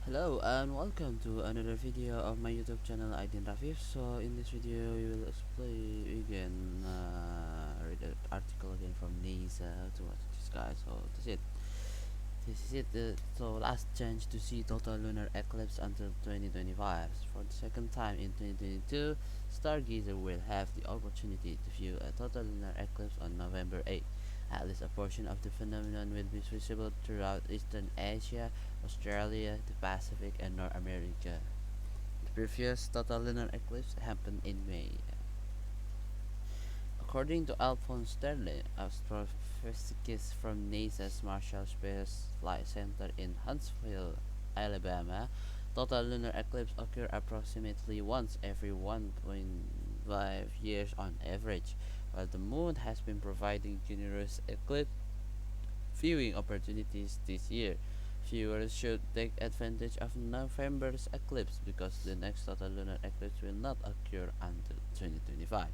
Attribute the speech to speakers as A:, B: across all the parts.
A: Hello and welcome to another video of my YouTube channel Aidin Rafif. So in this video we will explain again read an article again from NASA to watch this guy. So that's it. This is it. So last chance to see total lunar eclipse until 2025. For the second time in 2022, stargazer will have the opportunity to view a total lunar eclipse on November 8th. At least a portion of the phenomenon will be visible throughout Eastern Asia, Australia, the Pacific, and North America. The previous total lunar eclipse happened in May. According to Alphonse Sterling, astrophysicist from NASA's Marshall Space Flight Center in Huntsville, Alabama, total lunar eclipses occur approximately once every 1.5 years on average, while the moon has been providing generous eclipse viewing opportunities this year. Viewers should take advantage of November's eclipse because the next total lunar eclipse will not occur until 2025.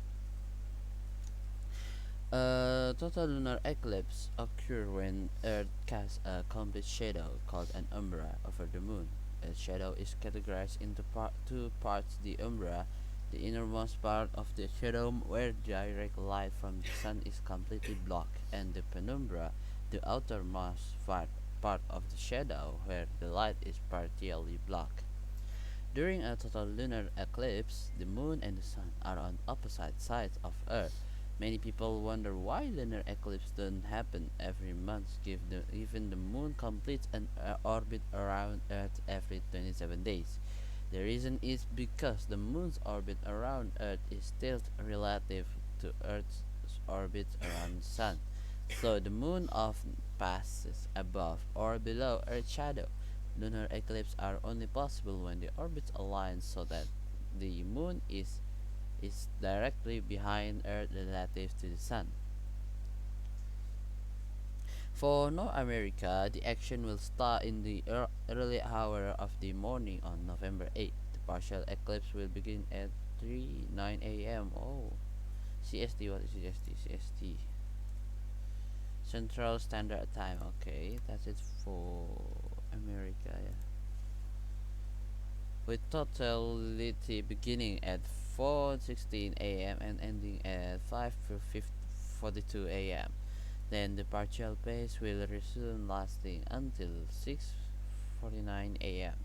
A: A total lunar eclipse occurs when Earth casts a complete shadow called an umbra over the moon. A shadow is categorized into two parts: the umbra, the innermost part of the shadow where direct light from the sun is completely blocked, and the penumbra, the outermost part of the shadow where the light is partially blocked. During a total lunar eclipse, the moon and the sun are on opposite sides of Earth. Many people wonder why lunar eclipses don't happen every month, given the moon completes an orbit around Earth every 27 days. The reason is because the moon's orbit around Earth is tilted relative to Earth's orbit around the sun. So the moon often passes above or below Earth's shadow. Lunar eclipses are only possible when the orbits align so that the moon is directly behind Earth relative to the sun. For North America, the action will start in the early hour of the morning on November 8th. The partial eclipse will begin at 3:09 a.m. Oh, CST. What is CST? CST. Central Standard Time. Okay, that's it for America. Yeah. With totality beginning at 4:16 a.m. and ending at 5:42 a.m. Then the partial phase will resume lasting until 6:49 a.m.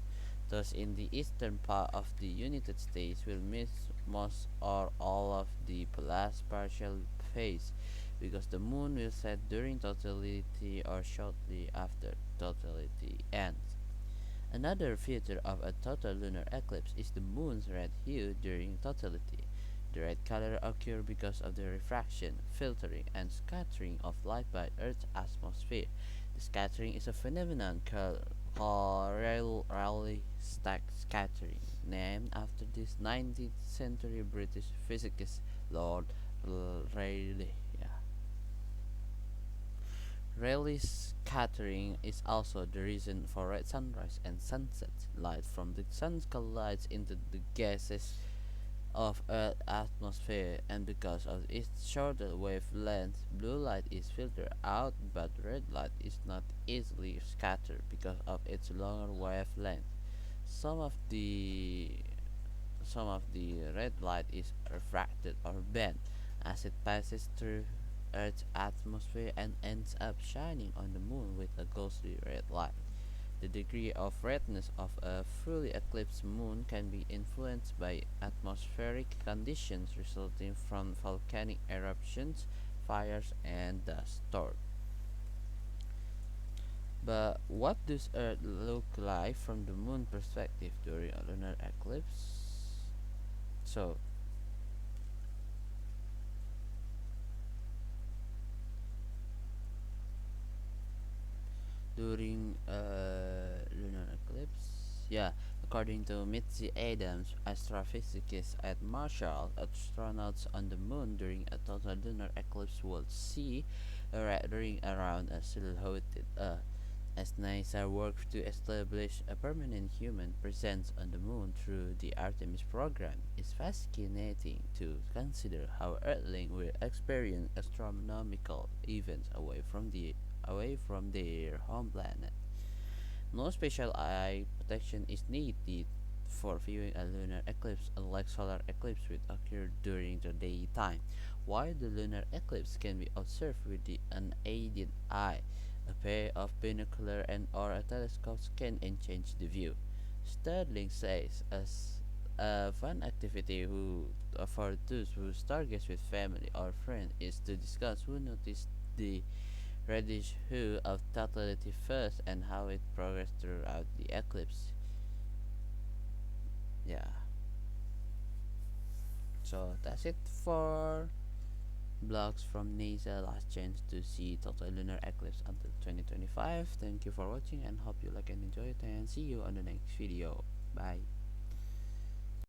A: Thus, in the eastern part of the United States will miss most or all of the last partial phase because the moon will set during totality or shortly after totality ends. Another feature of a total lunar eclipse is the moon's red hue during totality. The red color occurs because of the refraction, filtering, and scattering of light by Earth's atmosphere. The scattering is a phenomenon called Rayleigh scattering, named after this 19th century British physicist Lord Rayleigh. Yeah. Rayleigh's scattering is also the reason for red sunrise and sunset. Light from the sun collides into the gases of Earth's atmosphere, and because of its shorter wavelength, blue light is filtered out, but red light is not easily scattered because of its longer wavelength. Some of the some of the red light is refracted or bent as it passes through Earth's atmosphere and ends up shining on the moon with a ghostly red light. The degree of redness of a fully eclipsed moon can be influenced by atmospheric conditions resulting from volcanic eruptions, fires, and dust storms. But what does Earth look like from the moon perspective during a lunar eclipse? So, during lunar eclipse. Yeah, according to Mitzi Adams, astrophysicist at Marshall, astronauts on the moon during a total lunar eclipse will see a red ring around a silhouetted Earth. As NASA works to establish a permanent human presence on the moon through the Artemis program, it's fascinating to consider how Earthlings will experience astronomical events away from their home planet. No special eye protection is needed for viewing a lunar eclipse, unlike solar eclipse which occur during the daytime. While the lunar eclipse can be observed with the unaided eye, a pair of binocular and or a telescope can enhance the view. Sterling says as a fun activity for those who stargaze with family or friends is to discuss who noticed the reddish hue of totality first and how it progressed throughout the eclipse. Yeah, so that's it for blogs from NASA. Last chance to see total lunar eclipse until 2025. Thank you for watching and hope you like and enjoy it, and see you on the next video. Bye.